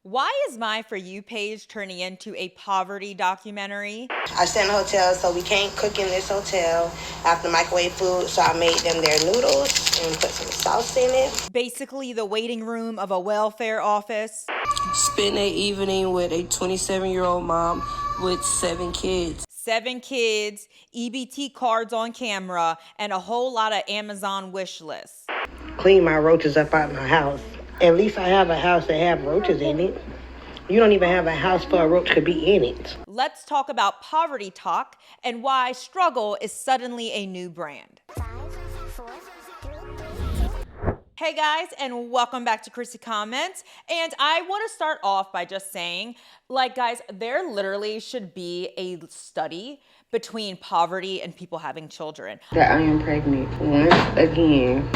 Why is my For You page turning into a poverty documentary? I stay in a hotel, so we can't cook in this hotel. I have to microwave food, so I made them their noodles and put some sauce in it. Basically the waiting room of a welfare office. Spent an evening with a 27-year-old mom with 7 kids. 7 kids, EBT cards on camera, and a whole lot of Amazon wish lists. Clean my roaches up out my house. At least I have a house that have roaches in it. You don't even have a house for a roach could be in it. Let's talk about Poverty-Tok and why struggle is suddenly a new brand. 5, 4, 3, 2. Hey guys, and welcome back to Chrissy Comments. And I want to start off by just saying, like guys, there literally should be a study between poverty and people having children. That I am pregnant once again.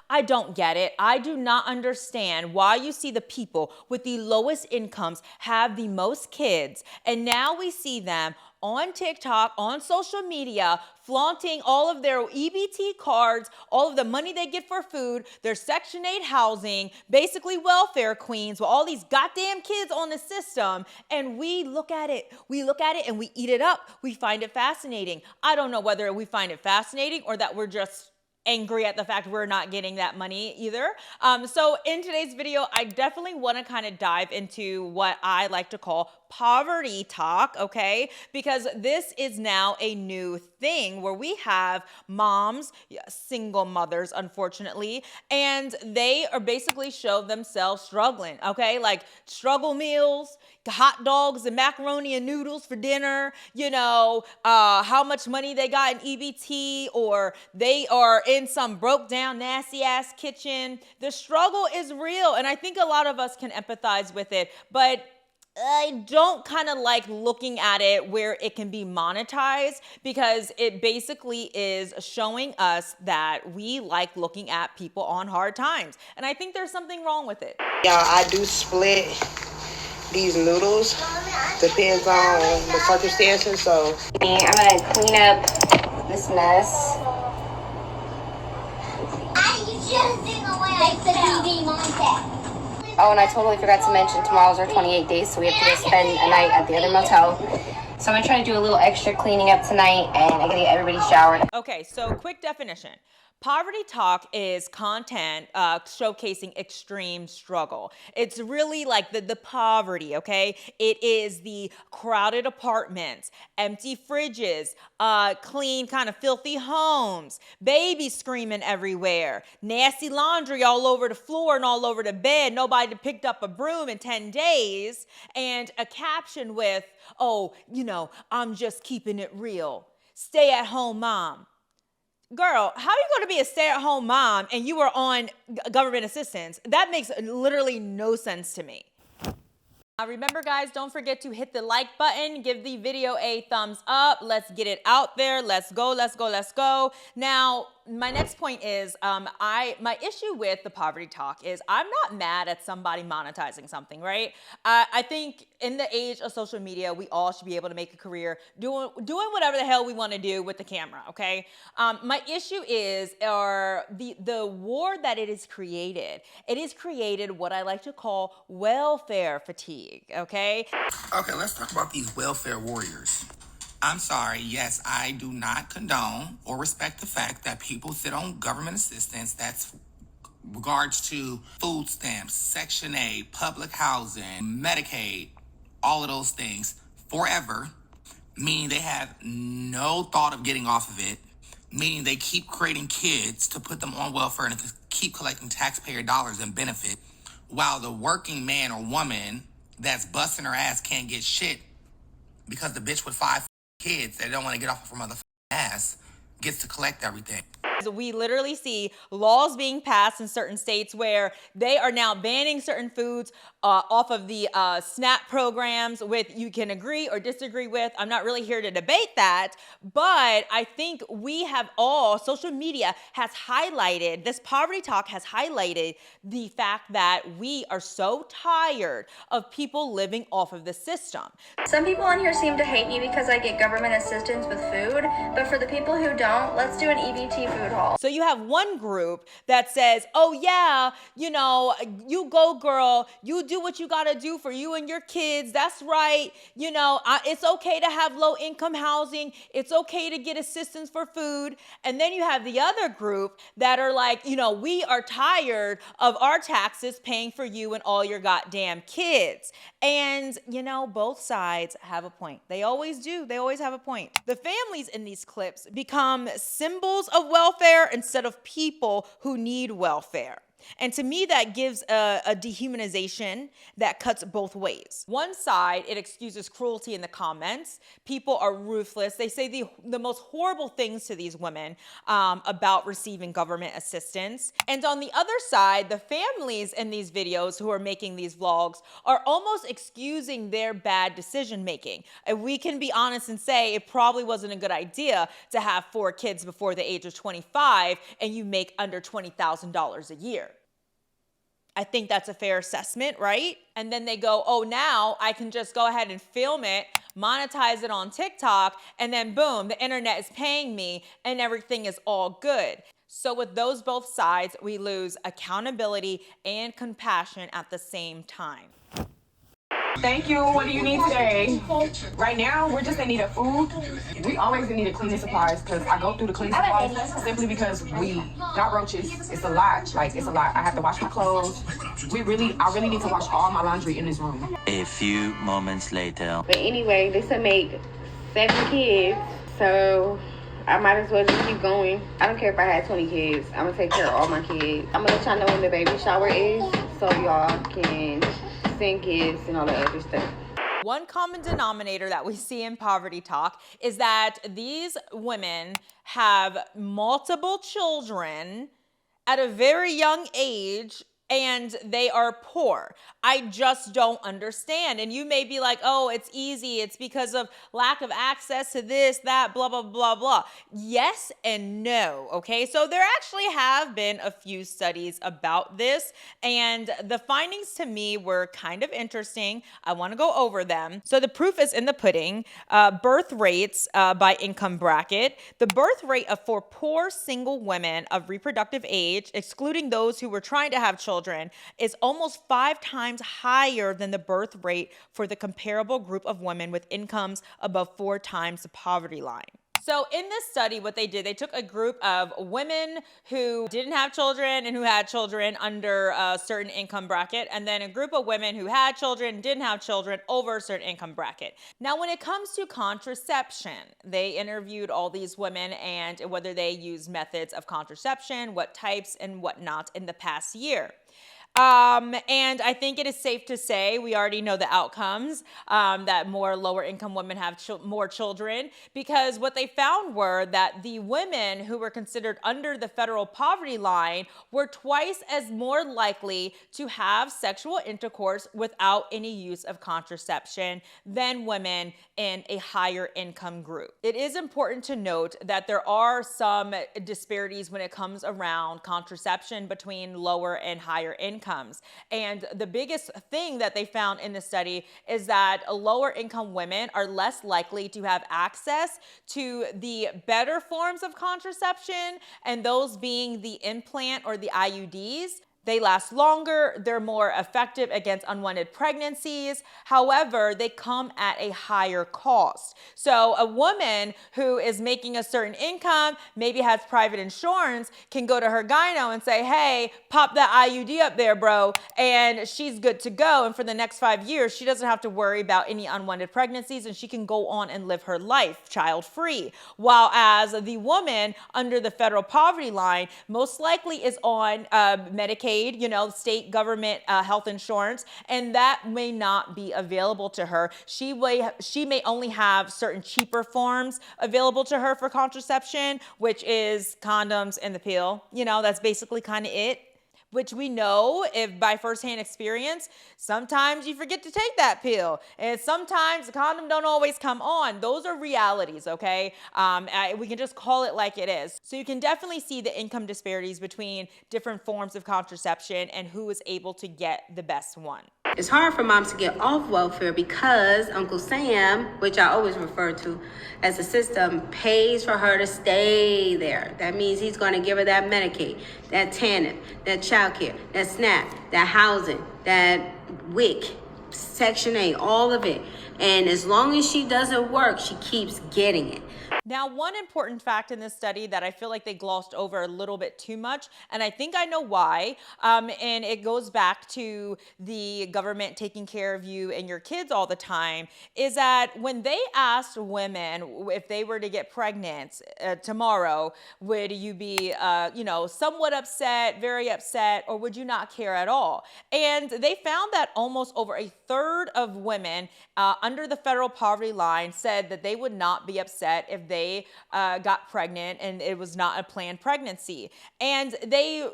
I don't get it. I do not understand why you see the people with the lowest incomes have the most kids, and now we see them on TikTok, on social media, flaunting all of their EBT cards, all of the money they get for food, their Section 8 housing, basically welfare queens with all these goddamn kids on the system, and we look at it and we eat it up. We find it fascinating. I don't know whether we find it fascinating or that we're just angry at the fact we're not getting that money either. So in today's video, I definitely want to kind of dive into what I like to call poverty talk, okay? Because this is now a new thing where we have moms, single mothers, unfortunately, and they are basically show themselves struggling, okay? Like struggle meals, hot dogs and macaroni and noodles for dinner, you know, how much money they got in EBT, or they are in some broke down, nasty ass kitchen. The struggle is real, and I think a lot of us can empathize with it, but I don't kind of like looking at it where it can be monetized, because it basically is showing us that we like looking at people on hard times. And I think there's something wrong with it. Y'all, I do split these noodles. Depends on the circumstances, so. I'm gonna clean up this mess. Oh, and I totally forgot to mention tomorrow's our 28 days, so we have to go spend a night at the other motel. So I'm gonna try to do a little extra cleaning up tonight, and I'm gonna get everybody showered. Okay, so quick definition. Poverty-Tok is content showcasing extreme struggle. It's really like the poverty, okay? It is the crowded apartments, empty fridges, clean kind of filthy homes, babies screaming everywhere, nasty laundry all over the floor and all over the bed, nobody picked up a broom in 10 days, and a caption with, oh, you know, I'm just keeping it real. Stay at home mom. Girl, how are you going to be a stay-at-home mom and you are on government assistance? That makes literally no sense to me. Remember, guys, don't forget to hit the like button. Give the video a thumbs up. Let's get it out there. Let's go, let's go, let's go. Now, my next point is my issue with the Poverty-Tok is I'm not mad at somebody monetizing something, right? I think in the age of social media, we all should be able to make a career doing whatever the hell we want to do with the camera, okay? My issue is the war that it is created. It is created what I like to call welfare fatigue, okay? Okay, let's talk about these welfare warriors. I'm sorry, yes, I do not condone or respect the fact that people sit on government assistance that's regards to food stamps, Section 8, public housing, Medicaid, all of those things forever, meaning they have no thought of getting off of it, meaning they keep creating kids to put them on welfare and keep collecting taxpayer dollars and benefit, while the working man or woman that's busting her ass can't get shit because the bitch with 5 kids that don't want to get off of her motherfucking ass gets to collect everything. We literally see laws being passed in certain states where they are now banning certain foods off of the SNAP programs with you can agree or disagree with. I'm not really here to debate that, but I think we have all, social media has highlighted, this Poverty-Tok has highlighted the fact that we are so tired of people living off of the system. Some people on here seem to hate me because I get government assistance with food, but for the people who don't, let's do an EBT food all. So you have one group that says, oh yeah, you know, you go girl, you do what you gotta do for you and your kids. That's right. You know, it's okay to have low income housing. It's okay to get assistance for food. And then you have the other group that are like, you know, we are tired of our taxes paying for you and all your goddamn kids. And, you know, both sides have a point. They always do. They always have a point. The families in these clips become symbols of welfare instead of people who need welfare. And to me, that gives a dehumanization that cuts both ways. One side, it excuses cruelty in the comments. People are ruthless. They say the most horrible things to these women about receiving government assistance. And on the other side, the families in these videos who are making these vlogs are almost excusing their bad decision making. And we can be honest and say it probably wasn't a good idea to have 4 kids before the age of 25 and you make under $20,000 a year. I think that's a fair assessment, right? And then they go, oh, now I can just go ahead and film it, monetize it on TikTok, and then boom, the internet is paying me and everything is all good. So with those both sides, we lose accountability and compassion at the same time. Thank you. What do you need today? Right now, we're just in need of food. We always in need of cleaning supplies because I go through the cleaning supplies simply because we got roaches. It's a lot. Like, it's a lot. I have to wash my clothes. I really need to wash all my laundry in this room. A few moments later. But anyway, this will make 7 kids, so I might as well just keep going. I don't care if I had 20 kids. I'm gonna take care of all my kids. I'm gonna let y'all know when the baby shower is so y'all can send gifts and all that other stuff. One common denominator that we see in Poverty-Tok is that these women have multiple children at a very young age and they are poor. I just don't understand. And you may be like, oh, it's easy. It's because of lack of access to this, that, blah, blah, blah, blah. Yes and no, okay? So there actually have been a few studies about this, and the findings to me were kind of interesting. I want to go over them. So the proof is in the pudding. Birth rates by income bracket. The birth rate for poor single women of reproductive age, excluding those who were trying to have children, is almost 5 times higher than the birth rate for the comparable group of women with incomes above 4 times the poverty line. So in this study, what they did, they took a group of women who didn't have children and who had children under a certain income bracket, and then a group of women who had children, didn't have children over a certain income bracket. Now, when it comes to contraception, they interviewed all these women and whether they used methods of contraception, what types and whatnot in the past year. And I think it is safe to say, we already know the outcomes, that more lower income women have more children, because what they found were that the women who were considered under the federal poverty line were twice as more likely to have sexual intercourse without any use of contraception than women in a higher income group. It is important to note that there are some disparities when it comes around contraception between lower and higher incomes. And the biggest thing that they found in the study is that lower income women are less likely to have access to the better forms of contraception, and those being the implant or the IUDs. They last longer, they're more effective against unwanted pregnancies. However, they come at a higher cost. So a woman who is making a certain income, maybe has private insurance, can go to her gyno and say, hey, pop that IUD up there, bro, and she's good to go. And for the next 5 years, she doesn't have to worry about any unwanted pregnancies and she can go on and live her life child-free. While as the woman under the federal poverty line most likely is on Medicaid, state government health insurance, and that may not be available to her. She may only have certain cheaper forms available to her for contraception, which is condoms and the pill. That's basically kind of it. Which we know, if by firsthand experience, sometimes you forget to take that pill. And sometimes the condom don't always come on. Those are realities, okay? We can just call it like it is. So you can definitely see the income disparities between different forms of contraception and who is able to get the best one. It's hard for moms to get off welfare because Uncle Sam, which I always refer to as a system, pays for her to stay there. That means he's going to give her that Medicaid, that TANF, that child care, that SNAP, that housing, that WIC, Section 8, all of it. And as long as she doesn't work, she keeps getting it. Now, one important fact in this study that I feel like they glossed over a little bit too much, and I think I know why, and it goes back to the government taking care of you and your kids all the time, is that when they asked women if they were to get pregnant tomorrow, would you be, somewhat upset, very upset, or would you not care at all? And they found that almost over a third of women under the federal poverty line said that they would not be upset if they got pregnant and it was not a planned pregnancy. And they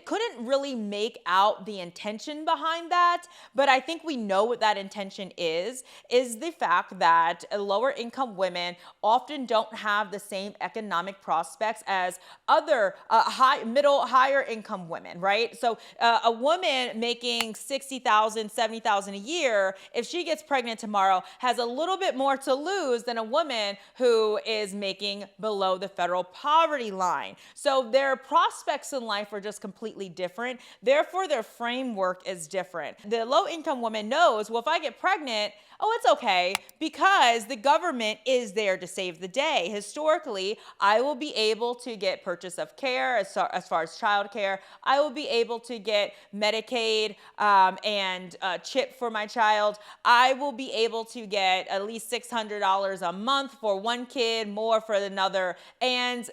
couldn't really make out the intention behind that, but I think we know what that intention is the fact that lower income women often don't have the same economic prospects as other higher income women, right? So a woman making $60,000, $70,000 a year, if she gets pregnant tomorrow, has a little bit more to lose than a woman who is making below the federal poverty line. So their prospects in life are just completely different. Therefore, their framework is different. The low-income woman knows, well, if I get pregnant, oh, it's okay, because the government is there to save the day. Historically, I will be able to get purchase of care as far as child care. I will be able to get Medicaid and CHIP for my child. I will be able to get at least $600 a month for one kid, more for another, and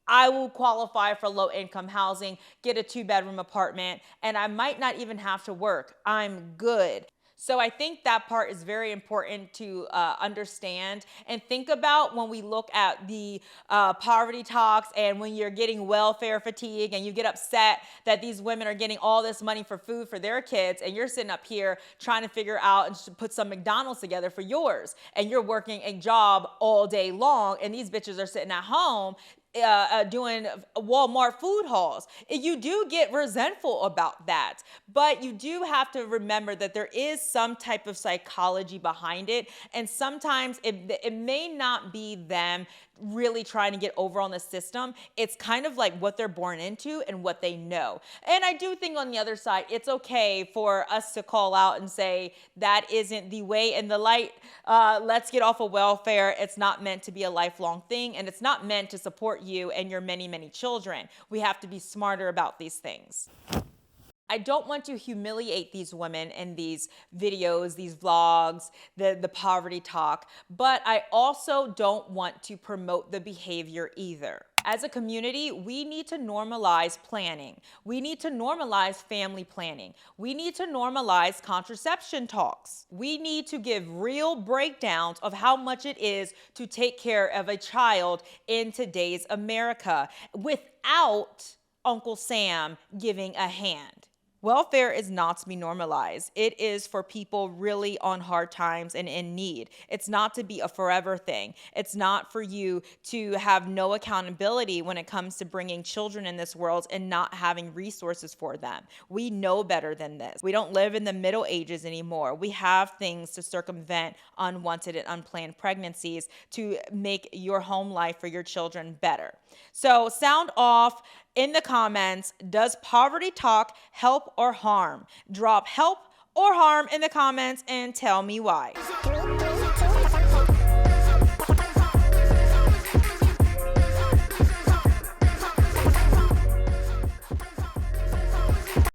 I will qualify for low-income housing, get a 2-bedroom apartment, and I might not even have to work. I'm good. So I think that part is very important to understand and think about when we look at the poverty talks and when you're getting welfare fatigue and you get upset that these women are getting all this money for food for their kids and you're sitting up here trying to figure out and put some McDonald's together for yours and you're working a job all day long and these bitches are sitting at home doing Walmart food hauls. You do get resentful about that, but you do have to remember that there is some type of psychology behind it, and sometimes it may not be them really trying to get over on the system. It's kind of like what they're born into and what they know. And I do think on the other side, it's okay for us to call out and say, that isn't the way and the light. Let's get off of welfare. It's not meant to be a lifelong thing, and it's not meant to support you and your many, many children. We have to be smarter about these things. I don't want to humiliate these women in these videos, these vlogs, the poverty talk, but I also don't want to promote the behavior either. As a community, we need to normalize planning. We need to normalize family planning. We need to normalize contraception talks. We need to give real breakdowns of how much it is to take care of a child in today's America without Uncle Sam giving a hand. Welfare is not to be normalized. It is for people really on hard times and in need. It's not to be a forever thing. It's not for you to have no accountability when it comes to bringing children in this world and not having resources for them. We know better than this. We don't live in the Middle Ages anymore. We have things to circumvent unwanted and unplanned pregnancies to make your home life for your children better. So sound off in the comments. Does poverty talk help or harm? Drop help or harm in the comments and tell me why.